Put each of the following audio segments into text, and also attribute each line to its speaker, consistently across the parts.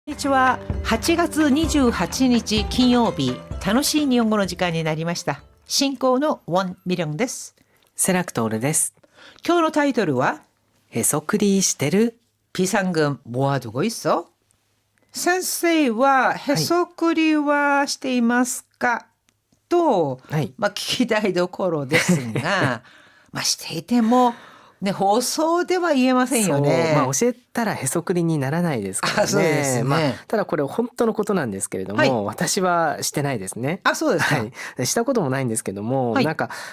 Speaker 1: こんにちは。8月28日金曜日、楽しい日本語の時間になりました。進行のウォン・ミリョンです。
Speaker 2: セラクトールです。
Speaker 1: 今日のタイトルは
Speaker 2: へそくりしてる？
Speaker 1: 비상금 모아두고 있어? 先生はへそくりはしていますか、と、
Speaker 2: はい。
Speaker 1: 聞きたいところですがしていても、ね、放送では言えませんよね。
Speaker 2: 教えたらへそくりにならないですからね。
Speaker 1: そうですね。
Speaker 2: ただこれ本当のことなんですけれども、
Speaker 1: はい
Speaker 2: 私はしてないですね。
Speaker 1: そうですか。
Speaker 2: はい。したこともないんですけども、
Speaker 1: はい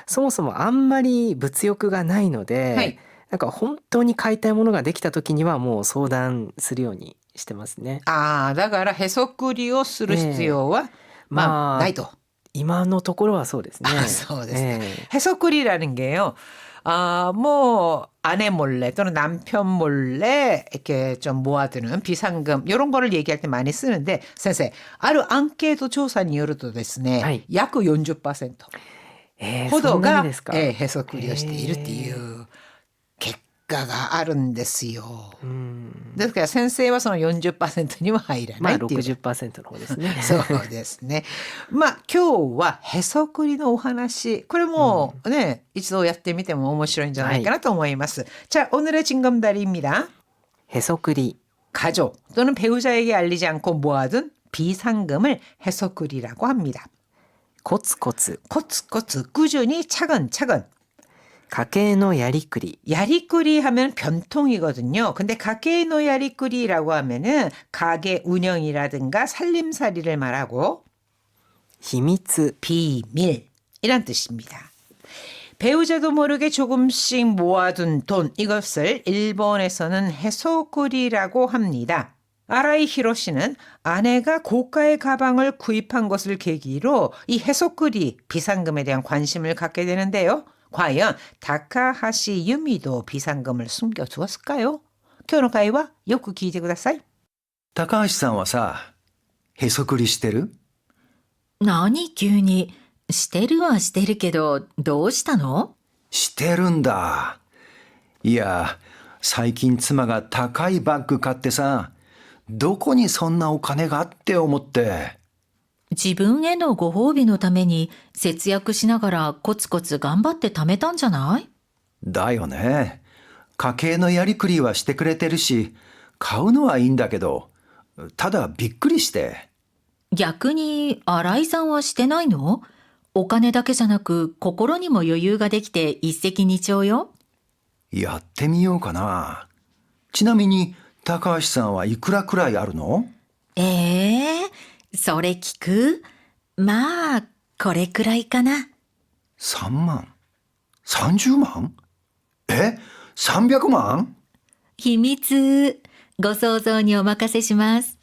Speaker 2: そもそもあんまり物欲がないので、
Speaker 1: はい
Speaker 2: 本当に買いたいものができた時にはもう相談するようにしてますね。
Speaker 1: だからへそくりをする必要は、ないと。
Speaker 2: 今のところはそうですね。
Speaker 1: そうですね。해석글이라는 게요. 뭐 아내 몰래 또는 남편 몰래 이렇게 좀 모아두는 비상금 이런 거를 얘기할 때 많이 쓰는데, 선생, 아르 앙케이토 조사에よるとですね、
Speaker 2: はい。
Speaker 1: 約 40% ほ
Speaker 2: そんなに
Speaker 1: どが
Speaker 2: ですか。
Speaker 1: へそくりをしているっていう結果があるんですよ。ですから先生はその 40% には入らないっていう。
Speaker 2: 60% の方ですね。
Speaker 1: そうですね。今日はへそくりのお話、これもね、一度やってみても面白いんじゃないかなと思います。자、 오늘의 징검다리입니다.
Speaker 2: へそくり。
Speaker 1: 가족 또는 배우자에게 알리지 않고 모아둔 비상금을 해소글이라고 합니다.
Speaker 2: コツコツ。
Speaker 1: 코츠코츠 꾸준히 차근차근.
Speaker 2: 家計のやりくり。
Speaker 1: 야리꾸리 하면 변통이거든요. 근데 가게노 야리꾸리라고 하면은 가게 운영이라든가 살림살이를 말하고
Speaker 2: 秘密。
Speaker 1: 비밀 이란 뜻입니다. 배우자도 모르게 조금씩 모아둔 돈, 이것을 일본에서는 해소꾸리라고 합니다. 아라이 히로시는 아내가 고가의 가방을 구입한 것을 계기로 이 해소꾸리 비상금에 대한 관심을 갖게 되는데요. 과연 다카하시 유미도 비상금을 숨겨두었을까요? 今日の会話よく聞いてください。
Speaker 3: 高橋さんはさ、へそくりしてる？
Speaker 4: 何急に。してるはしてるけど、どうしたの？
Speaker 3: してるんだ。いや、最近妻が高いバッグ買ってさ、どこにそんなお金がって思って。
Speaker 4: 自分へのご褒美のために節約しながらコツコツ頑張って貯めたんじゃない？
Speaker 3: だよね。家計のやりくりはしてくれてるし、買うのはいいんだけど、ただびっくりして。
Speaker 4: 逆に新井さんはしてないの？お金だけじゃなく心にも余裕ができて一石二鳥よ。
Speaker 3: やってみようかな。ちなみに高橋さんはいくらくらいあるの？
Speaker 4: それ聞く？これくらいかな。
Speaker 3: 3万 ?30 万？ 300万？
Speaker 4: 秘密。ご想像にお任せします。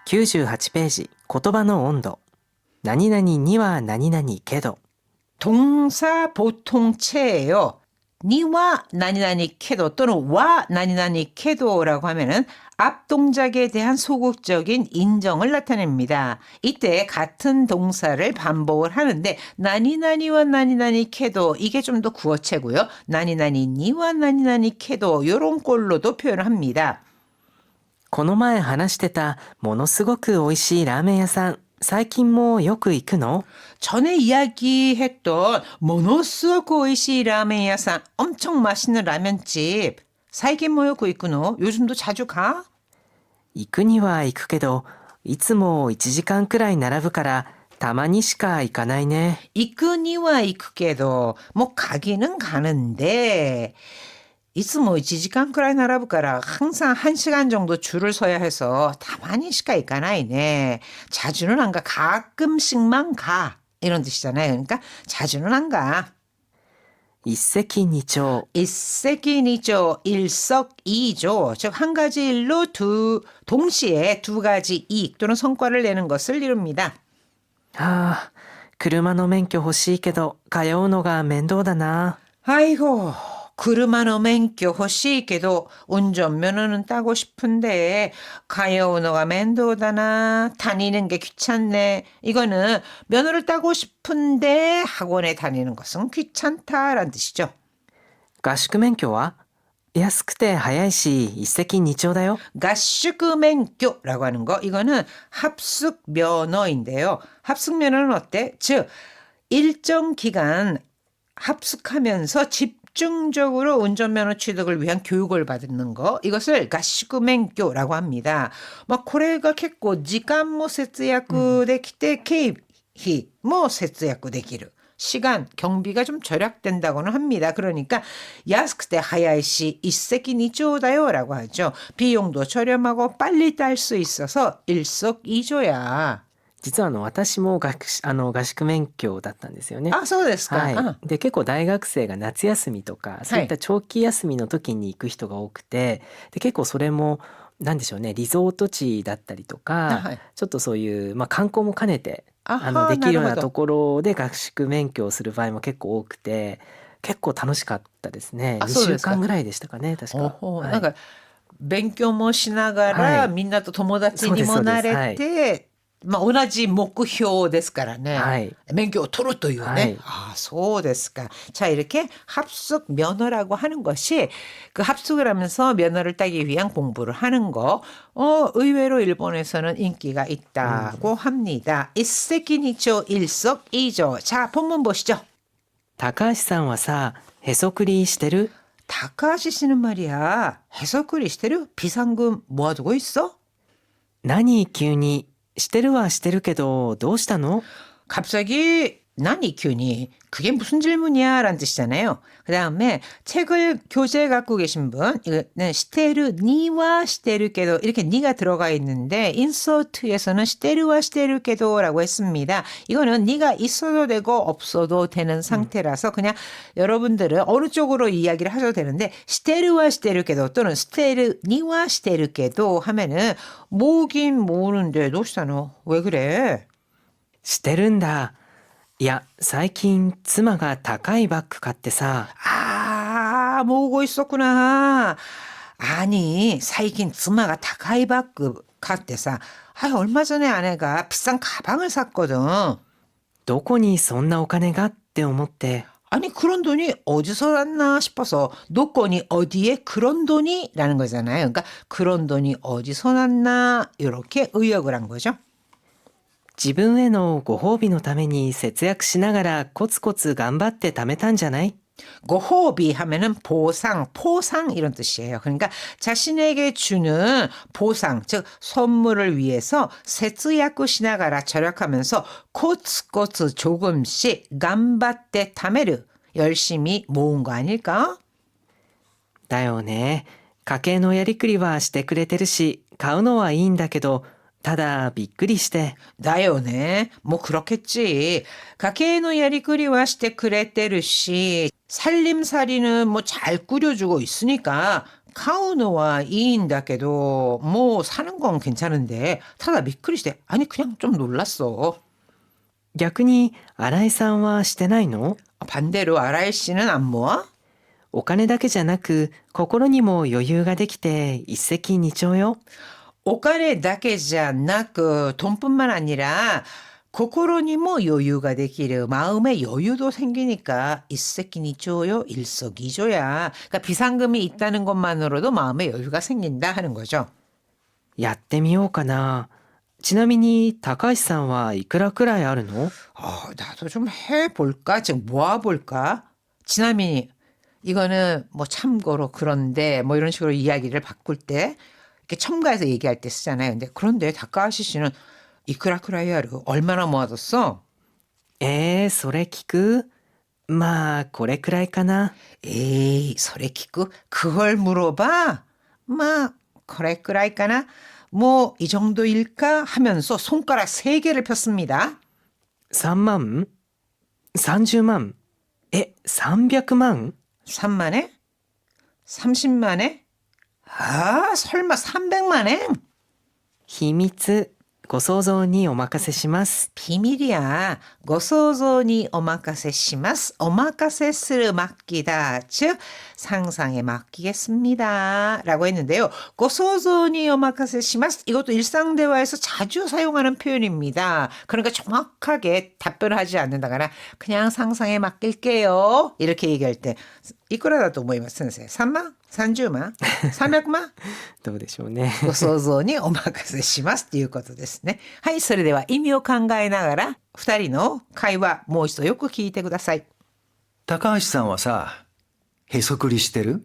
Speaker 2: 98ページ。言葉の温度。何々には何々けど。
Speaker 1: 동사 보통체예요. 니와 나니나니 캐도 또는 와 나니나니 캐도라고 하면은 앞 동작에 대한 소극적인 인정을 나타냅니다. 이때 같은 동사를 반복을 하는데 나니나니와 나니나니 캐도, 이게 좀 더 구어체고요. 나니나니 니와 나니나니 캐도 이런 꼴로도 표현을 합니다.
Speaker 2: この前話してたものすごく美味しいラーメン屋さん、最近もよく行くの？
Speaker 1: 전에 이야기했던 모노스오크 오이시 라멘야산, 엄청 맛있는 라면집, 사이겐 모요코 있구노. 요즘도 자주 가?
Speaker 2: 行くには行くけど、いつも1時間くらい並ぶからたまにしか行かないね。
Speaker 1: 이끄니와 이끄게도 뭐 가기는 가는데 いつも1時間くらい並ぶから 항상 1시간 정도 줄을 서야 해서 다만이시가 있가나이네. 자주는 안 가. 가끔씩만 가. 이런 뜻이잖아요. 그러니까 자주는 안 가.
Speaker 2: 一石二鳥。
Speaker 1: 일석이조, 일석이조. 즉 한 가지 일로 동시에 두 가지 이익 또는 성과를 내는 것을 이룹니다.
Speaker 2: 車の免許欲しいけど通うのが面倒だな。
Speaker 1: 아이고, 그르마노免許 欲しいけど 운전면허는 따고 싶은데 가여우너가 면도다나 다니는 게 귀찮네. 이거는 면허를 따고 싶은데 학원에 다니는 것은 귀찮다라는 뜻이죠.
Speaker 2: 合宿免許は？安くて早いし一石二鳥だよ。
Speaker 1: 가슈크맹교라고 하는 거 이거는 합숙 면허인데요. 합숙 면허는 어때? 즉 일정 기간 합숙하면서 집중적으로 운전면허 취득을 위한 교육을 받는 거 이것을 가슈크맹교라고 합니다. これが結構時間も節約できて経費も節約できる. 시간, 경비가 좀 절약된다고는 합니다. 그러니까 야스크때 하야이시 일석이조다요라고 하죠. 비용도 저렴하고 빨리 딸 수 있어서 일석이조야.
Speaker 2: 実は私も合宿免許だったんですよね。
Speaker 1: 아, そうですか。
Speaker 2: はい、で結構大学生が夏休みとかそういった長期休みの時に行く人が多くて、で結構それもなんでしょうね、リゾート地だったりとか、
Speaker 1: はい
Speaker 2: ちょっとそういう、観光も兼ねてできるようなところで合宿免許をする場合も結構多くて、結構楽しかったですね。2週間ぐらいでしたかね、確か。はい、
Speaker 1: なんか勉強もしながら、
Speaker 2: はい
Speaker 1: みんなと友達にもなれて、同じ目標ですからね。
Speaker 2: はい、
Speaker 1: 免許を取るというね。
Speaker 2: はい、
Speaker 1: 아, そうですか. 자, 이렇게 합숙 면허라고 하는 것이 그 합숙을 하면서 면허를 따기 위한 공부를 하는 거. 의외로 일본에서는 인기가 있다고 합니다. 일석이조 일석이조. 자, 본문 보시죠.
Speaker 2: 高橋さんはさ、へそくりしてる?
Speaker 1: 다카시 씨는 말이야. 해석을 시테르 비상금 모아두고 있어?
Speaker 2: 何急に? してるはしてるけどどうしたの?
Speaker 1: 갑자기 난이 큐니 그게 무슨 질문이야 라는 뜻이잖아요. 그 다음에 책을 교재에 갖고 계신 분 이거는 시테르 니와 시테르케도 이렇게 니가 들어가 있는데 인서트에서는 시테르와 시테르케도라고 했습니다. 이거는 니가 있어도 되고 없어도 되는 상태라서 그냥 여러분들은 어느 쪽으로 이야기를 하셔도 되는데 시테르와 시테르케도 또는 시테르 니와 시테르케도 하면은 모으긴 모으는데 노시다노 왜 그래?
Speaker 2: してるんだ。いや、最近妻が高いバッグ買ってさ。
Speaker 1: 아, 모으고 있었구나. 아니, 사이긴妻が 다카이 바그 갔대사. 얼마 전에 아내가 비싼 가방을 샀거든.
Speaker 2: どこにそんなお金がって思って。
Speaker 1: 아니, 그런 돈이 어디서 났나 싶어서 노코니 어디에 그런 돈이? 라는 거잖아요. 그러니까 그런 돈이 어디서 났나 이렇게 의역을 한 거죠.
Speaker 2: 自分へのご褒美のために節約しながらコツコツ頑張って貯めたんじゃない?
Speaker 1: 고호비 하면은 보상, 포상 이런 뜻이에요. 그러니까 자신에게 주는 보상, 즉 선물을 위해서 세츠야쿠 시나가라 절약하면서 코츠코츠 조금씩 간바떼 타메르 열심히 모은 거 아닐까?
Speaker 2: だよね。家計のやりくりはしてくれてるし、買うのはいいんだけど、ただびっくりして。
Speaker 1: 나요네. 뭐 그렇겠지. 가게의 야리꾸리와 시테 그레테르시 살림살이는 뭐 잘 꾸려주고 있으니까 카우노와 이인다께도 뭐 사는 건 괜찮은데 타다 미끄리시대. 아니 그냥 좀 놀랐어.
Speaker 2: 逆に新井さんはしてないの?
Speaker 1: 반대로 아라이 씨는 안 모아?
Speaker 2: お金だけじゃなく心にも余裕ができて一石二鳥よ。
Speaker 1: 오카레 다케자 나그 돈뿐만 아니라 고코로니모 여유가 되기를 마음의 여유도 생기니까 일석이조요 일석이조야. 그러니까 비상금이 있다는 것만으로도 마음의 여유가 생긴다 하는 거죠.
Speaker 2: やってみようかな。ちなみに高橋さんはいくらくらいあるの?
Speaker 1: 나도 좀 해볼까? 즉 모아볼까? 지나미니 이거는 뭐 참고로 그런데 뭐 이런 식으로 이야기를 바꿀 때 이렇게 첨가해서 얘기할 때 쓰잖아요. 근데 그런데 다카하시 씨는 이크라크라이아르 얼마나 모아뒀어?
Speaker 2: それ聞く? まあこれくらいかな.
Speaker 1: 에이, 소레키쿠 그걸 물어봐? 마, 그래그라이까나? 뭐 이 정도일까? 하면서 손가락 3개를 폈습니다.
Speaker 2: 3만? 30만? 300만?
Speaker 1: 3만에? 30만에? 설마 300만에?
Speaker 2: 秘密ご想像にお任せします.
Speaker 1: 비밀이야. 고소조니 오마카세시마스. 오마카세스를 맡기다. 즉 상상에 맡기겠습니다. 라고 했는데요. 고소조니 오마카세시마스. 이것도 일상대화에서 자주 사용하는 표현입니다. 그러니까 정확하게 답변을 하지 않는다거나 그냥 상상에 맡길게요. 이렇게 얘기할 때 이끌어다 또 모이마스 선생. 3만? 30万 300万
Speaker 2: どうでしょうね。
Speaker 1: ご想像にお任せしますということですね。はい、それでは意味を考えながら2人の会話もう一度よく聞いてください。
Speaker 3: 高橋さんはさ、へそくりしてる？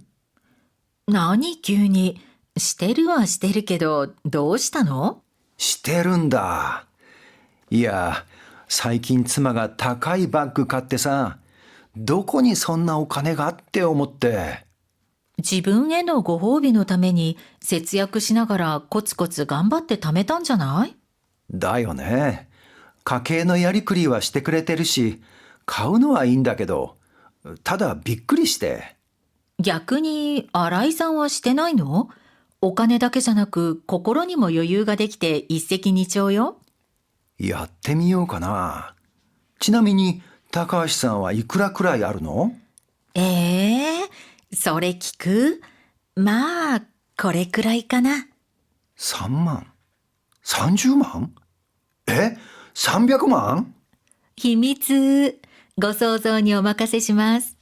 Speaker 4: 何急に。してるはしてるけど、どうしたの？
Speaker 3: してるんだ。いや、最近妻が高いバッグ買ってさ、どこにそんなお金がって思って。
Speaker 4: 自分へのご褒美のために節約しながらコツコツ頑張って貯めたんじゃない？
Speaker 3: だよね。家計のやりくりはしてくれてるし、買うのはいいんだけど、ただびっくりして。
Speaker 4: 逆に新井さんはしてないの？お金だけじゃなく心にも余裕ができて一石二鳥よ。
Speaker 3: やってみようかな。ちなみに高橋さんはいくらくらいあるの？
Speaker 4: それ聞く？まあ、これくらいかな。
Speaker 3: 3万 ?30 万？ 300万？
Speaker 4: 秘密。ご想像にお任せします。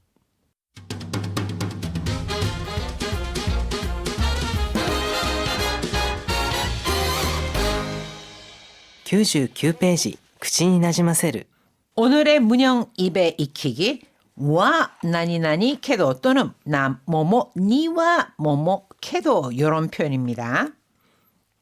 Speaker 2: 99ページ、口になじませる。
Speaker 1: 오늘의 문형 입에 익히기 와何々캐도 또는 나 뭐뭐 니와 뭐뭐 캐도 이런 표현입니다.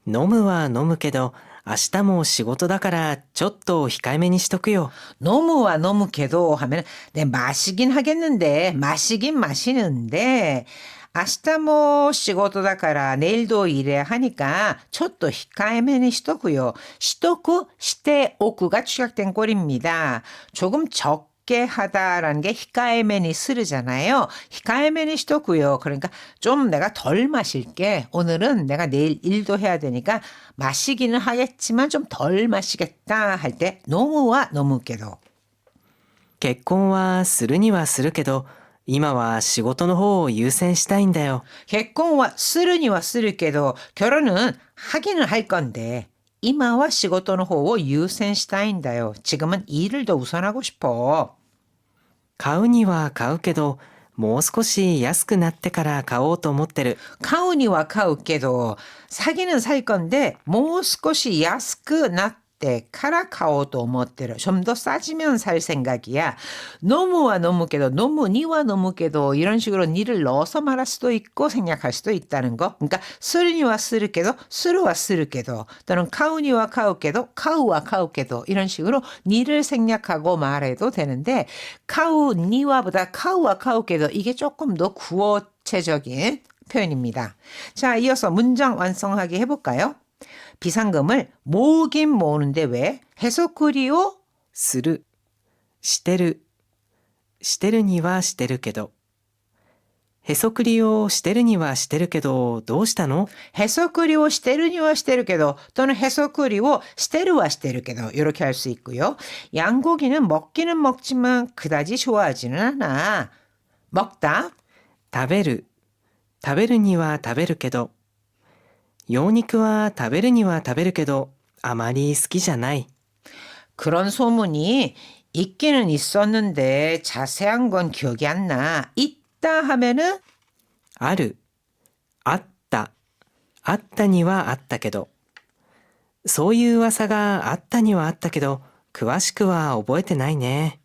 Speaker 2: 飲むは飲むけど、明日も仕事だからちょっと控えめにしとくよ。
Speaker 1: 너무와 너무 캐도 하면 네, 마시긴 하겠는데 마시긴 마시는데 明日も仕事だから 내일도 일해야 하니까 ちょっと控えめにしとくよ. 시도쿠, 시테오쿠가 축약된 꼴입니다. 조금 적게 하다라는 게 히카에메니 스르잖아요. 히카에메니 시도쿠요. 그러니까 좀 내가 덜 마실게. 오늘은 내가 내일 일도 해야 되니까 마시기는 하겠지만 좀 덜 마시겠다 할 때 너무와 너무께도.
Speaker 2: 結婚はするにはするけど、今は仕事の方を優先したいんだよ。
Speaker 1: 結婚は するには するけど 결혼은 하기는 할 건데 이마와 仕事の方を優先したいんだよ. 지금은 일을 더 우선하고 싶어.
Speaker 2: 買うには買うけど、もう少し安くなってから買おうと思ってる。
Speaker 1: 카우니와 카우께도 사기는 살 건데 뭐少し安くなってから買おうと思ってる. 좀 더 싸지면 살 생각이야. 너무와 너무께도 너무니와 너무께도 이런 식으로 니를 넣어서 말할 수도 있고 생략할 수도 있다는 거. 그러니까 쓰르니와 쓰르께도 쓰르와 쓰르께도 또는 카우니와 카우께도 카우와 카우께도 이런 식으로 니를 생략하고 말해도 되는데 카우니와보다 카우와 카우께도 이게 조금 더 구어체적인 표현입니다. 자, 이어서 문장 완성하기 해볼까요? 비상금을 모으긴 모으는데 왜? 해소쿠리오
Speaker 2: する、してる、してるにはしてるけど。へそくりをしてるにはしてるけど、どうしたの？
Speaker 1: 해소쿠리오 시테르니와 시테르게도 또는 해소쿠리오 시테르와 시테르게도 이렇게 할 수 있고요. 양고기는 먹기는 먹지만 그다지 좋아하지는 않아. 먹다
Speaker 2: 食べる、食べるには食べるけど。羊肉は食べるには食べるけど、あまり好きじゃない。
Speaker 1: 그런 소문이 있기는 있었는데 자세한 건 기억이 안 나. 있다 하면은
Speaker 2: ある、あった、あったにはあったけど。そういう噂があったにはあったけど、詳しくは覚えてないね。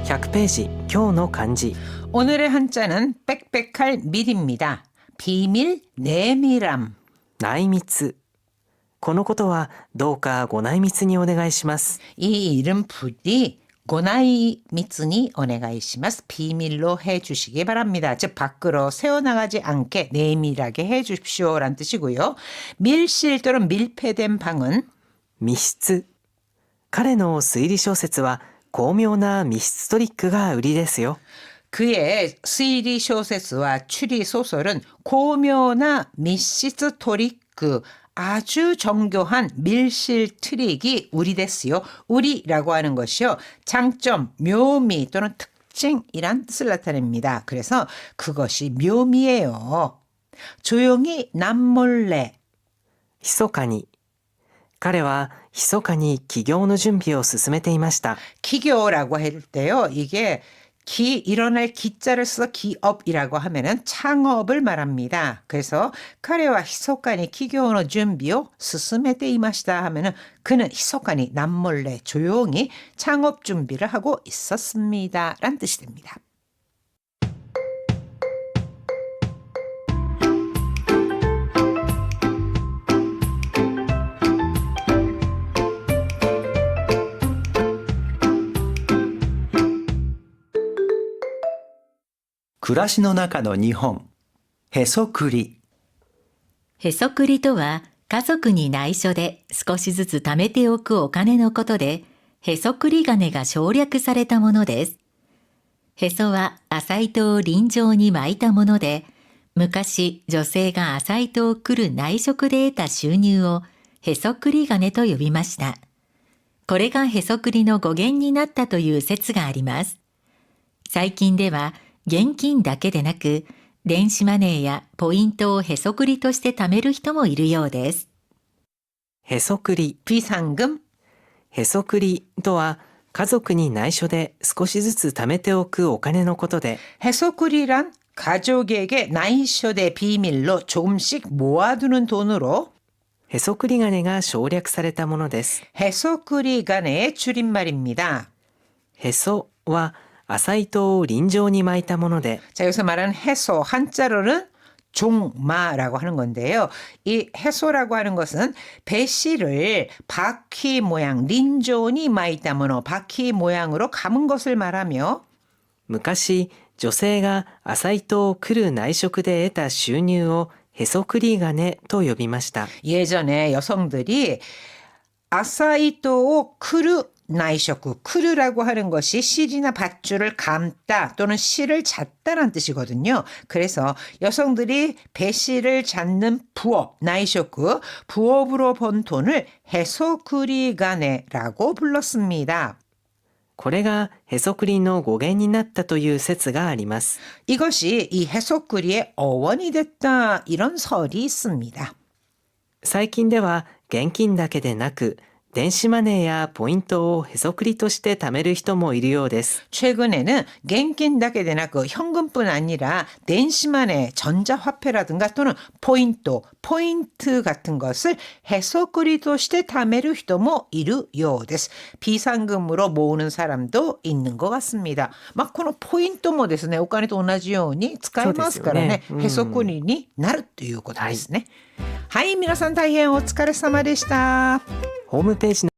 Speaker 2: 100ページ、今日の漢字。
Speaker 1: 오늘의 한자는 빽빽할 밀입니다. 비밀, 내밀함.
Speaker 2: 内密。このことはどうかご内密にお願いします。
Speaker 1: 이 이름 부디 고나이 미츠니 오네가이시마스 비밀로 해주시기 바랍니다. 즉 밖으로 새어나가지 않게 내밀하게 해주십시오라는 뜻이고요. 밀실 또는 밀폐된 방은
Speaker 2: 密室。彼の推理小説は巧妙な密室トリックが売りですよ。
Speaker 1: 그의推理 小説와 추리 소설은 고묘나密室 토리크 아주 정교한 밀실 트릭이 우리됐어요. 우리라고 하는 것이요. 장점, 묘미 또는 특징이란 뜻을 나타냅니다. 그래서 그것이 묘미예요. 조용히 남몰래
Speaker 2: 密かに。彼は密かに起業の準備を進めていました。
Speaker 1: 기교라고 할 때요. 이게 일어날 기자를 써서 기업이라고 하면은 창업을 말합니다. 그래서彼は 密かに 기교의 준비を 進めていました 하면은 그는 密かに 남몰래 조용히 창업 준비를 하고 있었습니다. 라는 뜻이 됩니다.
Speaker 3: 暮らしの中の日本。へそくり。
Speaker 4: へそくりとは家族に内緒で少しずつ貯めておくお金のことで、へそくり金が省略されたものです。へそは麻糸を輪状に巻いたもので、昔女性が麻糸をくる内職で得た収入をへそくり金と呼びました。これがへそくりの語源になったという説があります。最近では現金だけでなく、電子マネーやポイントをへそくりとして貯める人もいるようです。
Speaker 2: へそくり。
Speaker 1: 비상금
Speaker 2: へそくりとは家族に内緒で少しずつ貯めておくお金のことで、
Speaker 1: 해소꿀이란 가족에게 나이쇼대 비밀로 조금씩 모아두는 돈으로
Speaker 2: へそくり金が省略されたものです。
Speaker 1: 해소꿀이간의 줄임말입니다.
Speaker 2: へそは麻糸を輪状に巻いたもので、
Speaker 1: 자, 여기서 말하는 해소 한자로는 종마라고 하는 건데요. 이 해소라고 하는 것은 배씨를 바퀴 모양, 린존이 마이다 모노, 바퀴 모양으로 감은 것을 말하며
Speaker 2: 昔女性が麻糸をくる内職で得た収入をへそくり金と呼びました。
Speaker 1: 예전에 여성들이 아사이토 크루 나이쇼쿠, 크루라고 하는 것이 실이나 밧줄을 감다 또는 실을 잣다라는 뜻이거든요. 그래서 여성들이 배실을 잡는 부업, 나이쇼쿠, 부업으로 번 돈을 해소쿠리가네라고 불렀습니다.
Speaker 2: これがへそくりの語源になったという説があります。
Speaker 1: 이것이 이 해소쿠리의 어원이 됐다 이런 설이 있습니다.
Speaker 2: 最近では現金だけでなく、電子マネーやポイントをへそくりとして貯める人もいるようです。
Speaker 1: 최근에는現金だけでなく 현금뿐 아니라電子マネー, 전자화폐라든가 또는 포인트 같은 것을 해소쿠리として貯める人もいるようです. 비상금으로 모으는 사람도 있는 것 같습니다. このポイントもですね、お金と同じように使えますからね、へそくりになるということですね。はい、皆さん大変お疲れ様でした。
Speaker 2: ホームページの